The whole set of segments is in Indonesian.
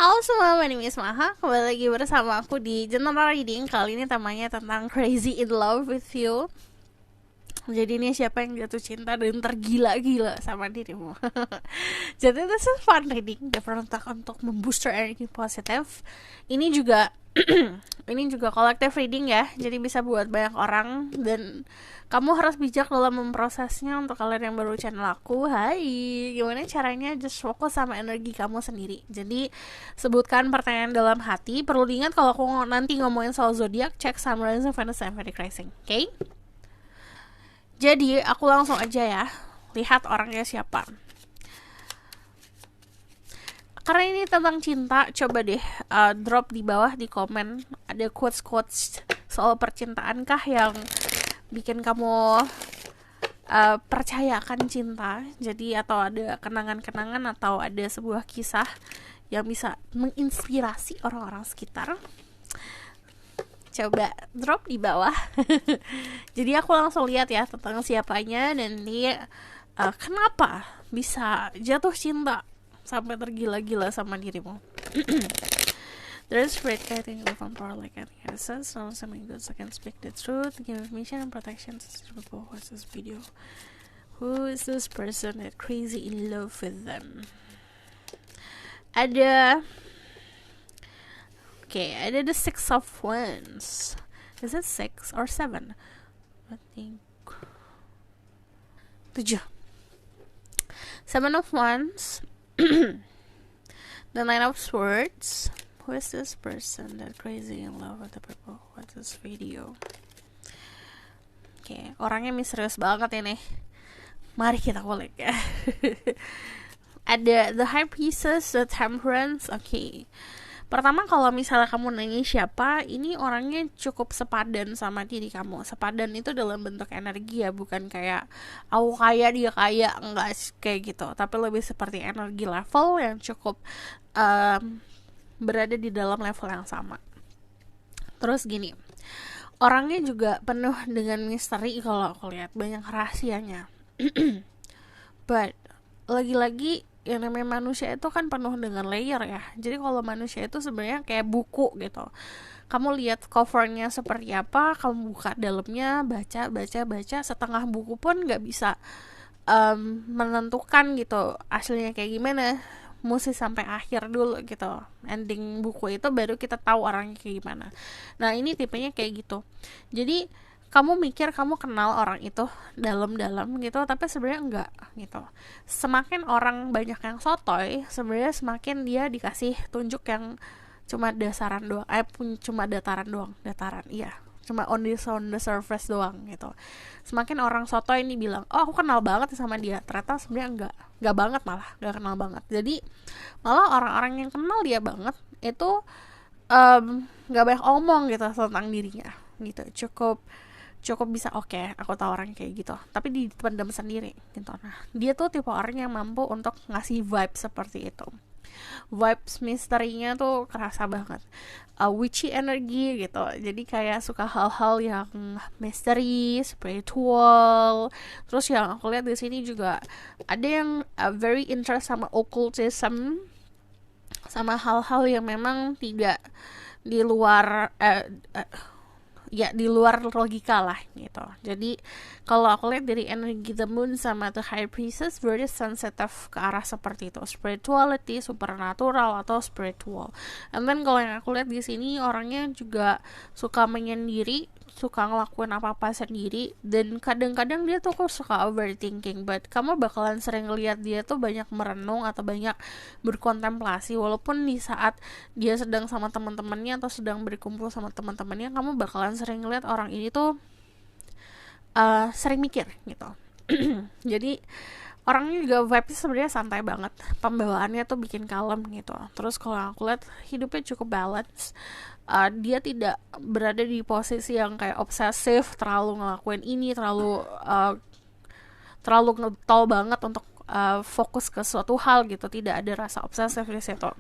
Halo semua, my name is Maha. Kembali lagi bersama aku di General Reading. Kali ini temanya tentang Crazy in Love with You. Jadi ini siapa yang jatuh cinta dan tergila-gila sama dirimu. Jadi this is fun reading, dapat untuk membooster energi positif. Ini juga ini juga collective reading ya. Jadi bisa buat banyak orang dan kamu harus bijak dalam memprosesnya. Untuk kalian yang baru channel aku, hai, gimana caranya just fokus sama energi kamu sendiri. Jadi sebutkan pertanyaan dalam hati. Perlu diingat kalau aku nanti ngomongin soal zodiak, cek Sun, Rising, Venus, and Vedic Rising. Oke? Jadi aku langsung aja ya, lihat orangnya siapa. Karena ini tentang cinta, coba deh drop di bawah di komen ada quotes-quotes soal percintaan kah yang bikin kamu percayakan cinta. Jadi atau ada kenangan-kenangan atau ada sebuah kisah yang bisa menginspirasi orang-orang sekitar. Coba drop di bawah. Jadi aku langsung lihat ya tentang siapanya dan dia kenapa bisa jatuh cinta sampai tergila-gila sama dirimu. There's great guiding from power like any essence. Now something good so can speak the truth, give information and protection to people who watch this video. Who is this person that crazy in love with them? Ada ada the Six of Wands. Is it 6 or 7? I think 7. 7 of Wands. The Nine of Swords. Who is this person that crazy in love with the people who watch this video? Orangnya misterius banget ini. Mari kita kulik ya. Ada the High Priestess, the Temperance. Pertama, kalau misalnya kamu nanya siapa, ini orangnya cukup sepadan sama diri kamu. Sepadan itu dalam bentuk energi ya, bukan kayak aku kaya dia kaya, enggak kayak gitu. Tapi lebih seperti energi level yang cukup berada di dalam level yang sama. Terus gini, orangnya juga penuh dengan misteri kalau aku lihat, banyak rahasianya. But lagi-lagi yang namanya manusia itu kan penuh dengan layer ya. Jadi kalau manusia itu sebenarnya kayak buku gitu. Kamu lihat covernya seperti apa, kamu buka dalamnya, baca, setengah buku pun nggak bisa menentukan gitu aslinya kayak gimana. Mesti sampai akhir dulu gitu, ending buku itu baru kita tahu orangnya kayak gimana. Nah ini tipenya kayak gitu. Jadi kamu mikir kamu kenal orang itu dalam-dalam gitu, tapi sebenarnya enggak gitu. Semakin orang banyak yang sotoy, sebenarnya semakin dia dikasih tunjuk yang cuma dasaran doang, cuma dataran, iya, cuma on the surface doang gitu. Semakin orang sotoy ini bilang, oh aku kenal banget sama dia, ternyata sebenarnya enggak banget, malah enggak kenal banget. Jadi malah orang-orang yang kenal dia banget itu enggak banyak omong gitu tentang dirinya gitu, cukup bisa aku tahu orang kayak gitu, tapi dipendam sendiri gitu. Nah dia tuh tipe orang yang mampu untuk ngasih vibe seperti itu. Vibes misterinya tuh kerasa banget, witchy energi gitu. Jadi kayak suka hal-hal yang misteri, spiritual. Terus yang aku lihat di sini juga ada yang very interest sama occultism, sama hal-hal yang memang tidak di luar di luar logika lah gitu. Jadi kalau aku lihat dari energi the moon sama the high priestess very sensitive ke arah seperti itu, spirituality, supernatural atau spiritual. And then kalau yang aku lihat di sini orangnya juga suka menyendiri, suka ngelakuin apa-apa sendiri, dan kadang-kadang dia tuh suka overthinking, but kamu bakalan sering lihat dia tuh banyak merenung atau banyak berkontemplasi, walaupun di saat dia sedang sama teman-temannya atau sedang berkumpul sama teman-temannya, kamu bakalan sering lihat orang ini tuh sering mikir gitu. Jadi orangnya juga vibe-nya sebenarnya santai banget, pembawaannya tuh bikin kalem gitu. Terus kalau aku lihat hidupnya cukup balance. Dia tidak berada di posisi yang kayak obsesif, terlalu ngelakuin ini, terlalu ngetol banget untuk fokus ke suatu hal gitu. Tidak ada rasa obsesif di situ.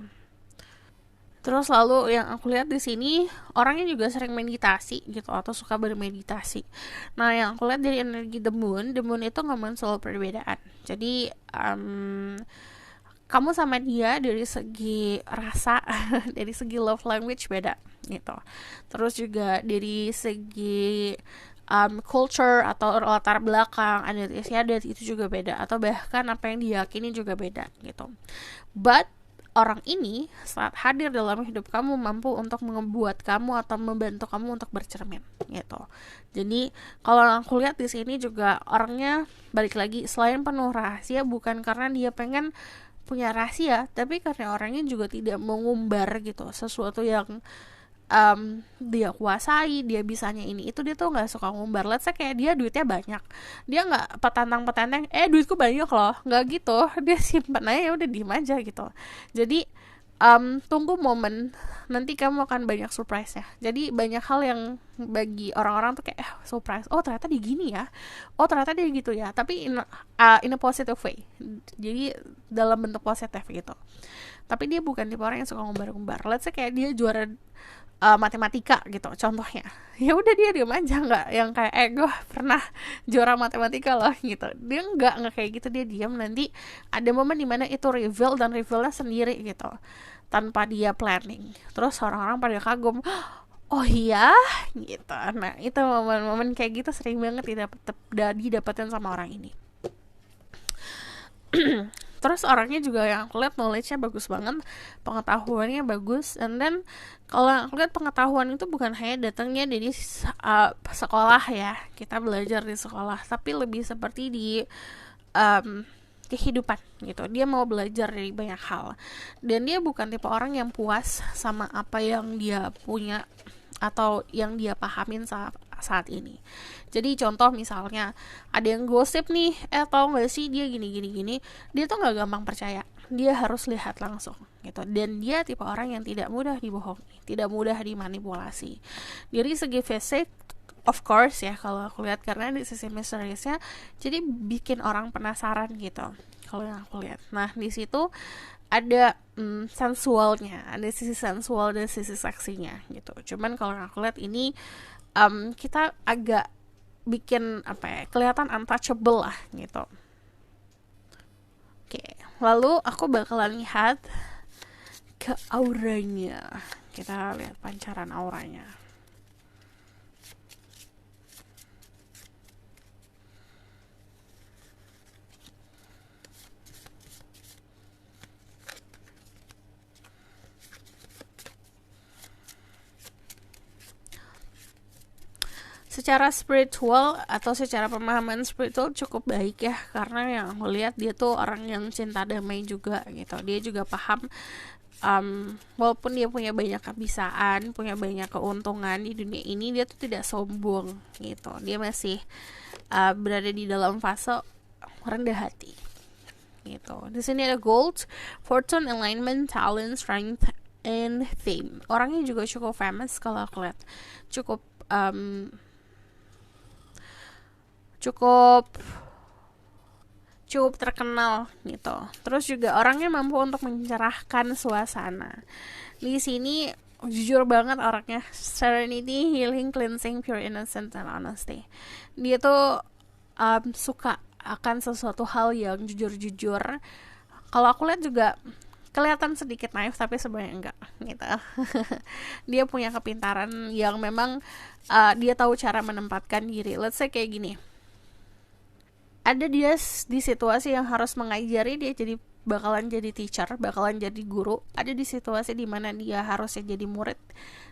Terus lalu yang aku lihat di sini orangnya juga sering meditasi gitu atau suka bermeditasi. Nah yang aku lihat dari energi the moon itu ngomongin soal perbedaan. Jadi kamu sama dia dari segi rasa dari segi love language beda gitu. Terus juga dari segi culture atau latar belakang adat istiadat itu juga beda, atau bahkan apa yang diyakini juga beda gitu. But orang ini saat hadir dalam hidup kamu mampu untuk membuat kamu atau membantu kamu untuk bercermin gitu. Jadi kalau aku lihat di sini juga orangnya balik lagi, selain penuh rahasia bukan karena dia pengen punya rahasia, tapi karena orangnya juga tidak mengumbar gitu sesuatu yang dia kuasai, dia bisanya ini itu, dia tuh nggak suka ngumbar. Let's say kayak dia duitnya banyak, dia nggak petantang duitku banyak loh, nggak gitu. Dia simpan aja, udah diem aja gitu. Jadi tunggu momen nanti kamu akan banyak surprise ya. Jadi banyak hal yang bagi orang-orang tuh kayak surprise, oh ternyata dia gini ya, oh ternyata dia gitu ya, tapi in a positive way, jadi dalam bentuk positif gitu. Tapi dia bukan tipe orang yang suka ngumbar-ngumbar. Let's say kayak dia juara matematika gitu contohnya, ya udah dia diam aja, nggak yang kayak gue pernah juara matematika loh gitu. Dia nggak kayak gitu, dia diam. Nanti ada momen dimana itu reveal, dan revealnya sendiri gitu tanpa dia planning, terus orang-orang pada kagum, oh iya gitu. Nah itu momen-momen kayak gitu sering banget didapetin sama orang ini. Terus orangnya juga yang aku lihat knowledge-nya bagus banget, pengetahuannya bagus. And then kalau aku lihat pengetahuan itu bukan hanya datangnya dari sekolah ya, kita belajar di sekolah, tapi lebih seperti di kehidupan gitu. Dia mau belajar dari banyak hal, dan dia bukan tipe orang yang puas sama apa yang dia punya atau yang dia pahamin saat ini. Jadi contoh misalnya ada yang gosip nih, tau gak sih dia gini, dia tuh gak gampang percaya, dia harus lihat langsung gitu. Dan dia tipe orang yang tidak mudah dibohongi, tidak mudah dimanipulasi. Dari segi fisik of course ya kalau aku lihat, karena di sisi misteriousnya jadi bikin orang penasaran gitu kalau yang aku lihat. Nah di situ ada sensualnya, ada sisi sensual dan sisi seksinya gitu. Cuman kalau yang aku lihat ini kita agak bikin kelihatan untouchable lah gitu. Oke, lalu aku bakalan lihat ke auranya. Kita lihat pancaran auranya. Secara spiritual atau secara pemahaman spiritual cukup baik ya, karena yang aku lihat dia tuh orang yang cinta damai juga gitu. Dia juga paham walaupun dia punya banyak kebisaan, punya banyak keuntungan di dunia ini, dia tuh tidak sombong gitu. Dia masih berada di dalam fase rendah hati gitu. Di sini ada gold, fortune, alignment, talent, strength, and fame. Orangnya juga cukup famous kalau aku lihat, cukup terkenal gitu. Terus juga orangnya mampu untuk mencerahkan suasana. Di sini jujur banget orangnya, serenity, healing, cleansing, pure innocence, and honesty. Dia tuh suka akan sesuatu hal yang jujur-jujur. Kalau aku lihat juga kelihatan sedikit naif, tapi sebenarnya enggak gitu. Dia punya kepintaran yang memang dia tahu cara menempatkan diri. Let's say kayak gini, ada dia di situasi yang harus mengajari, dia bakalan jadi teacher, bakalan jadi guru. Ada di situasi dimana dia harusnya jadi murid,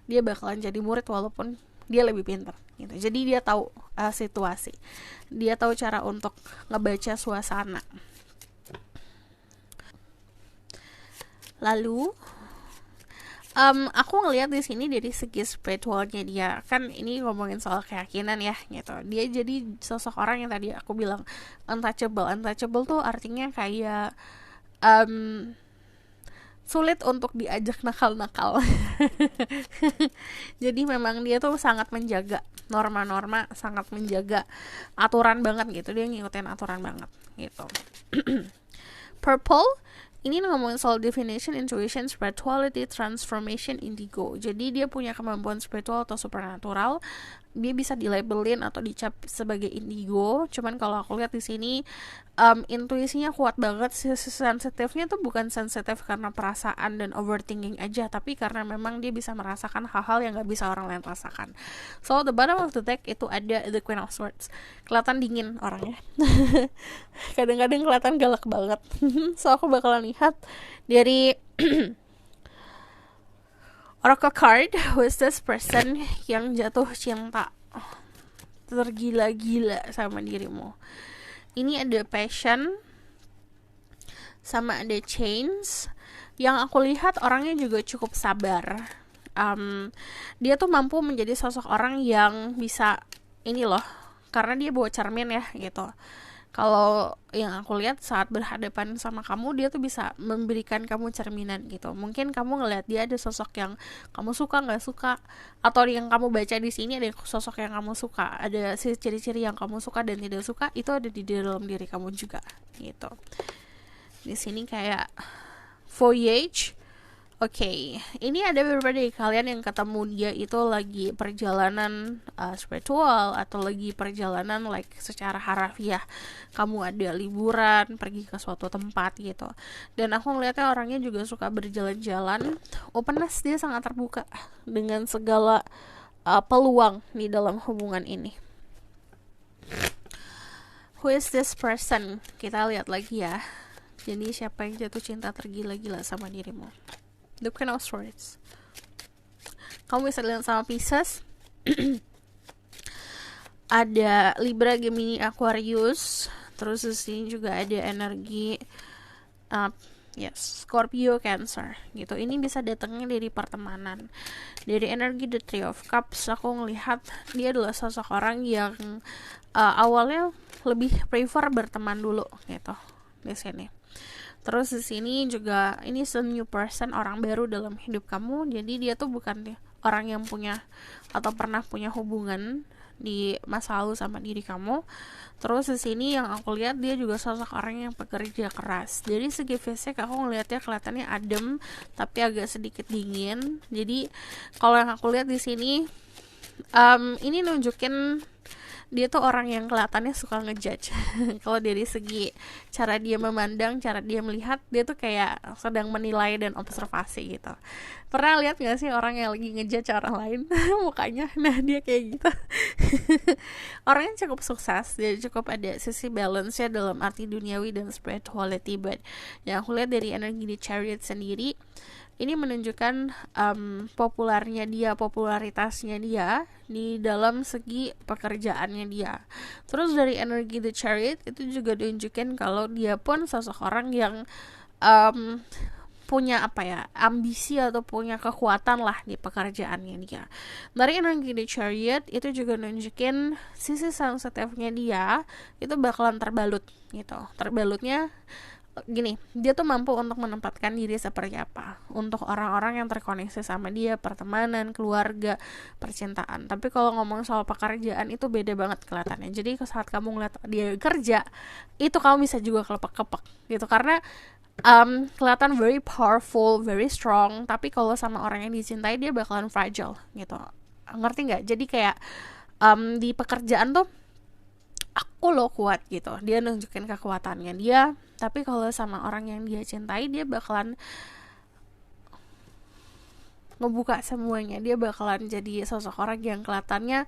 dia bakalan jadi murid walaupun dia lebih pintar gitu. Jadi dia tahu situasi, dia tahu cara untuk ngebaca suasana. Lalu aku ngelihat di sini dari segi spiritualnya dia, kan ini ngomongin soal keyakinan ya gitu. Dia jadi sosok orang yang tadi aku bilang untouchable. Untouchable tuh artinya kayak sulit untuk diajak nakal-nakal. Jadi memang dia tuh sangat menjaga norma-norma, sangat menjaga aturan banget gitu. Dia ngikutin aturan banget gitu. Purple ini ngomongin soal definition, intuition, spirituality, transformation, indigo. Jadi dia punya kemampuan spiritual atau supernatural, dia bisa dilabelin atau dicap sebagai indigo. Cuman kalau aku lihat di sini intuisinya kuat banget. Sensitifnya tuh bukan sensitif karena perasaan dan overthinking aja, tapi karena memang dia bisa merasakan hal-hal yang gak bisa orang lain rasakan. So the bottom of the deck itu ada the Queen of Swords. Kelihatan dingin orangnya. Kadang-kadang kelihatan galak banget. So aku bakalan lihat dari Oracle card. Who is this person yang jatuh cinta tergila-gila sama dirimu? Ini ada passion sama ada change. Yang aku lihat orangnya juga cukup sabar. Dia tuh mampu menjadi sosok orang yang bisa ini loh, karena dia bawa cermin ya gitu. Kalau yang aku lihat saat berhadapan sama kamu, dia tuh bisa memberikan kamu cerminan gitu. Mungkin kamu ngelihat dia ada sosok yang kamu suka nggak suka, atau yang kamu baca di sini ada sosok yang kamu suka, ada ciri-ciri yang kamu suka dan tidak suka, itu ada di dalam diri kamu juga gitu. Di sini kayak voyage. Oke, ini ada beberapa dari kalian yang ketemu dia itu lagi perjalanan spiritual atau lagi perjalanan like secara harafiah. Kamu ada liburan, pergi ke suatu tempat gitu. Dan aku ngeliatnya orangnya juga suka berjalan-jalan. Openness, dia sangat terbuka dengan segala peluang di dalam hubungan ini. Who is this person? Kita lihat lagi ya. Jadi siapa yang jatuh cinta tergila-gila sama dirimu? The Queen of Swords. Kamu bisa lihat sama Pisces. Ada Libra, Gemini, Aquarius. Terus di sini juga ada energi Scorpio, Cancer gitu. Ini bisa datangnya dari pertemanan, dari energi The Three of Cups. Aku ngelihat dia adalah sosok orang yang awalnya lebih prefer berteman dulu gitu di sini. Terus di sini juga ini new person, orang baru dalam hidup kamu. Jadi dia tuh bukan orang yang punya atau pernah punya hubungan di masa lalu sama diri kamu. Terus di sini yang aku lihat dia juga sosok orang yang pekerja keras. Dari segi fisik aku ngelihatnya kelihatannya adem tapi agak sedikit dingin. Jadi kalau yang aku lihat di sini ini nunjukin dia tuh orang yang kelihatannya suka ngejudge. Kalau dari segi cara dia memandang, cara dia melihat, dia tuh kayak sedang menilai dan observasi gitu. Pernah lihat gak sih orang yang lagi ngejudge orang lain mukanya? Nah dia kayak gitu. Orangnya cukup sukses, dia cukup ada sisi balance ya dalam arti duniawi dan spirituality. But yang aku lihat dari energi di Chariot sendiri, ini menunjukkan popularitasnya dia di dalam segi pekerjaannya dia. Terus dari energi The Chariot itu juga ditunjukkan kalau dia pun sosok orang yang punya ambisi atau punya kekuatan lah di pekerjaannya dia. Dari energi The Chariot itu juga nunjukin sisi sensitifnya dia itu bakalan terbalut gitu. Terbalutnya gini, dia tuh mampu untuk menempatkan diri seperti apa untuk orang-orang yang terkoneksi sama dia, pertemanan, keluarga, percintaan. Tapi kalau ngomong soal pekerjaan itu beda banget kelihatannya. Jadi saat kamu ngeliat dia kerja, itu kamu bisa juga kelepek-kelepek gitu, karena kelihatan very powerful, very strong. Tapi kalau sama orang yang dicintai dia bakalan fragile gitu. Ngerti nggak? Jadi kayak di pekerjaan tuh aku lo kuat gitu, dia nunjukin kekuatannya dia. Tapi kalau sama orang yang dia cintai, dia bakalan ngebuka semuanya. Dia bakalan jadi sosok orang yang kelihatannya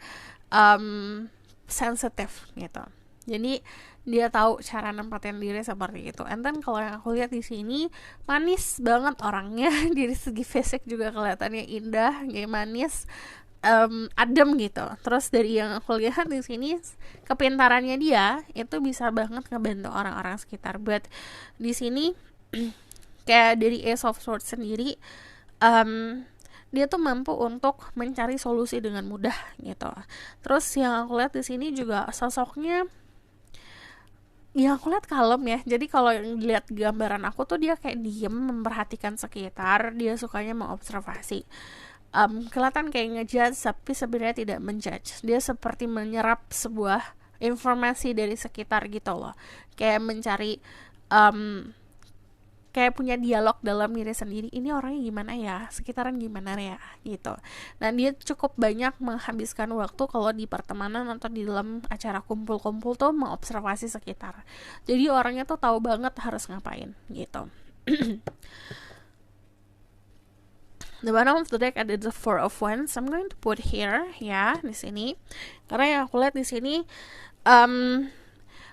sensitif gitu. Jadi dia tahu cara nempatin diri seperti itu. And then kalau yang aku lihat di sini, manis banget orangnya. Dari segi fisik juga kelihatannya indah, kayak manis, adem gitu. Terus dari yang aku lihat di sini, kepintarannya dia itu bisa banget ngebantu orang-orang sekitar. But di sini kayak dari Ace of Swords sendiri, dia tuh mampu untuk mencari solusi dengan mudah gitu. Terus yang aku lihat di sini juga sosoknya, yang aku lihat kalem ya. Jadi kalau yang lihat gambaran aku tuh dia kayak diem memperhatikan sekitar, dia sukanya mengobservasi. Kelihatan kayak ngejudge tapi sebenarnya tidak menjudge. Dia seperti menyerap sebuah informasi dari sekitar gitu loh, kayak mencari kayak punya dialog dalam diri sendiri, ini orangnya gimana ya, sekitaran gimana ya gitu. Dan dia cukup banyak menghabiskan waktu kalau di pertemanan atau di dalam acara kumpul-kumpul tuh mengobservasi sekitar. Jadi orangnya tuh tahu banget harus ngapain gitu. The bottom of the deck ada the Four of Wands. I'm going to put here ya di sini karena yang aku lihat di sini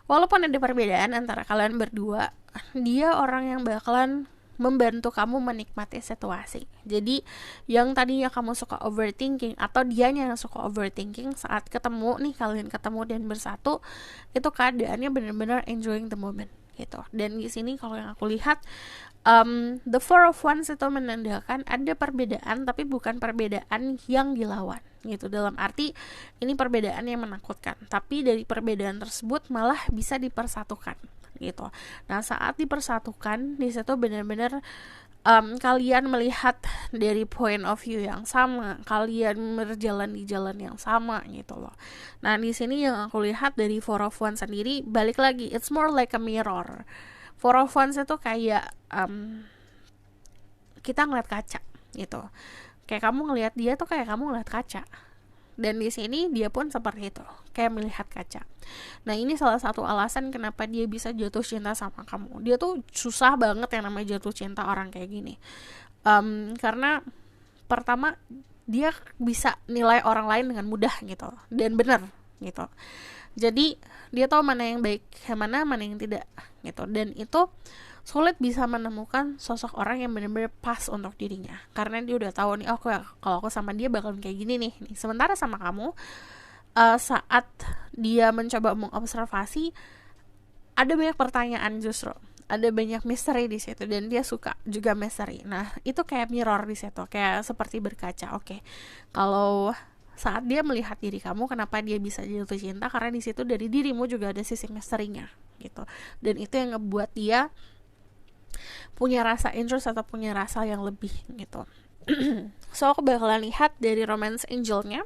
walaupun ada perbedaan antara kalian berdua, dia orang yang bakalan membantu kamu menikmati situasi. Jadi yang tadinya kamu suka overthinking atau dianya yang suka overthinking, saat ketemu nih, kalian ketemu dan bersatu, itu keadaannya benar-benar enjoying the moment gitu. Dan di sini kalau yang aku lihat the Four of Wands itu menandakan ada perbedaan, tapi bukan perbedaan yang dilawan gitu, dalam arti ini perbedaan yang menakutkan, tapi dari perbedaan tersebut malah bisa dipersatukan gitu. Nah saat dipersatukan di situ benar-benar kalian melihat dari point of view yang sama, kalian berjalan di jalan yang sama gitu loh. Nah di sini yang aku lihat dari Four of Wands sendiri, balik lagi, it's more like a mirror. Four of Wands itu kayak kita ngeliat kaca gitu. Kayak kamu ngelihat dia tuh kayak kamu ngeliat kaca. Dan di sini dia pun seperti itu, kayak melihat kaca. Nah ini salah satu alasan kenapa dia bisa jatuh cinta sama kamu. Dia tuh susah banget yang namanya jatuh cinta orang kayak gini. Karena pertama dia bisa nilai orang lain dengan mudah gitu, dan benar gitu. Jadi dia tahu mana yang baik, mana yang tidak gitu. Dan itu sulit bisa menemukan sosok orang yang benar-benar pas untuk dirinya, karena dia udah tahu nih, kalau aku sama dia bakalan kayak gini nih. Sementara sama kamu, saat dia mencoba mengobservasi, ada banyak pertanyaan, justru ada banyak misteri di situ, dan dia suka juga misteri. Nah itu kayak mirror di situ, kayak seperti berkaca. Oke, kalau saat dia melihat diri kamu, kenapa dia bisa jatuh cinta? Karena di situ dari dirimu juga ada sisi misterinya gitu, dan itu yang ngebuat dia punya rasa interest atau punya rasa yang lebih gitu. So aku bakalan lihat dari romance angelnya.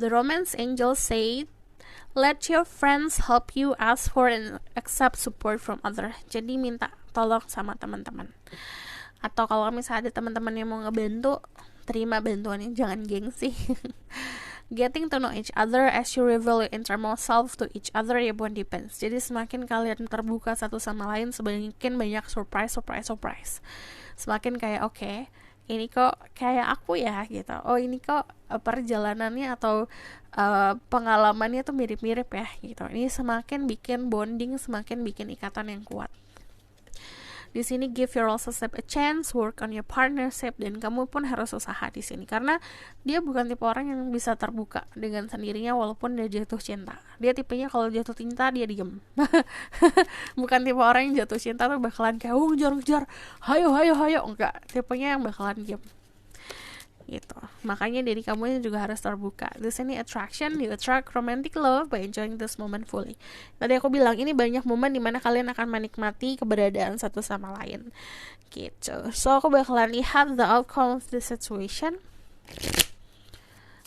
The romance angel said, let your friends help you, ask for and accept support from other. Jadi minta tolong sama teman-teman, atau kalau misalnya ada teman-teman yang mau ngebantu, terima bantuannya, jangan gengsi. Getting to know each other as you reveal your innermost self to each other, ya pun depends. Jadi semakin kalian terbuka satu sama lain, semakin banyak surprise. Semakin kayak okay, ini kok kayak aku ya gitu. Oh ini kok perjalanannya atau pengalamannya tuh mirip-mirip ya gitu. Ini semakin bikin bonding, semakin bikin ikatan yang kuat. Di sini give your relationship a chance, work on your partnership, dan kamu pun harus usaha di sini karena dia bukan tipe orang yang bisa terbuka dengan sendirinya walaupun dia jatuh cinta. Dia tipenya kalau jatuh cinta dia diem. Bukan tipe orang yang jatuh cinta tuh bakalan kayak ngejar, hayo, enggak, tipenya yang bakalan diem gitu. Makanya diri kamu juga harus terbuka. Di sini attraction, you attract romantic love by enjoying this moment fully. Tadi aku bilang ini banyak momen dimana kalian akan menikmati keberadaan satu sama lain gitu. So aku bakalan lihat the outcome of the situation.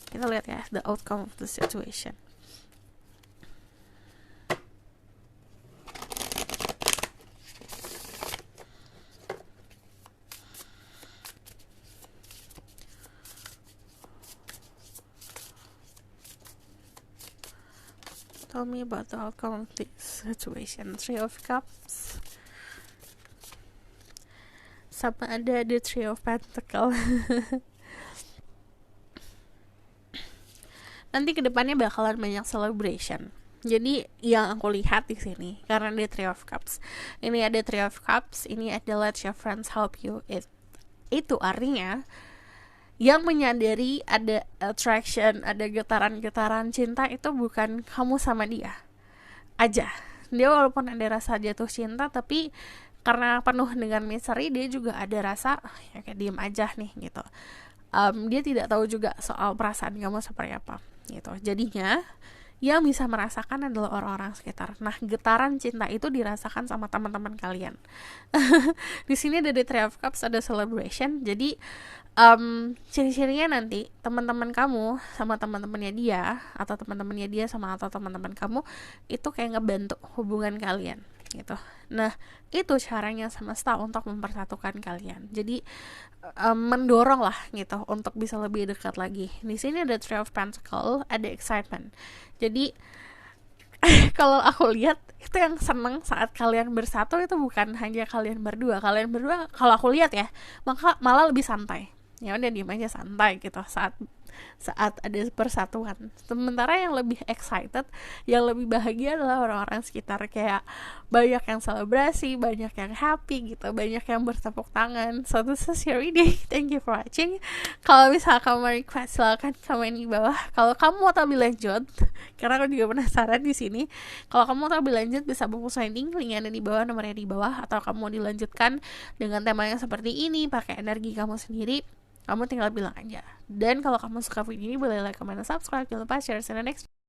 Kita lihat ya the outcome of the situation. Tell me about the outcome of this situation. Three of Cups. Sama ada the Three of Pentacles. Nanti kedepannya bakalan banyak celebration. Jadi yang aku lihat di sini, karena ada Three of Cups. Ini ada Three of Cups. Ini ada let your friends help you. Itu artinya yang menyadari ada attraction, ada getaran-getaran cinta itu bukan kamu sama dia aja. Dia walaupun ada rasa jatuh cinta, tapi karena penuh dengan misteri, dia juga ada rasa ya kayak diem aja nih gitu. Dia tidak tahu juga soal perasaan kamu seperti apa gitu. Jadinya yang bisa merasakan adalah orang-orang sekitar. Nah, getaran cinta itu dirasakan sama teman-teman kalian. Di sini ada di Three of Cups, ada celebration. Jadi ciri-cirinya nanti teman-teman kamu sama teman-temannya dia, atau teman-temannya dia sama atau teman-teman kamu itu kayak ngebantu hubungan kalian gitu. Nah, itu caranya semesta untuk mempersatukan kalian. Jadi mendorong lah gitu untuk bisa lebih dekat lagi. Di sini ada Three of Pentacles, ada excitement. Jadi kalau aku lihat itu yang seneng saat kalian bersatu itu bukan hanya kalian berdua. Kalian berdua kalau aku lihat ya, maka malah lebih santai. Ya udah diem aja santai gitu saat ada persatuan. Sementara yang lebih excited, yang lebih bahagia adalah orang-orang sekitar, kayak banyak yang selebrasi, banyak yang happy gitu, banyak yang bertepuk tangan. So this is your reading. Thank you for watching. Kalau misalnya kamu mau request, silahkan komen di bawah. Kalau kamu mau tahu lebih lanjut, karena aku juga penasaran di sini. Kalau kamu mau tahu lebih lanjut, bisa buku signing, linknya ada di bawah, nomornya di bawah. Atau kamu mau dilanjutkan dengan tema yang seperti ini, pakai energi kamu sendiri, kamu tinggal bilang aja. Dan kalau kamu suka video ini, boleh like, comment, dan subscribe. Jangan lupa share. See you next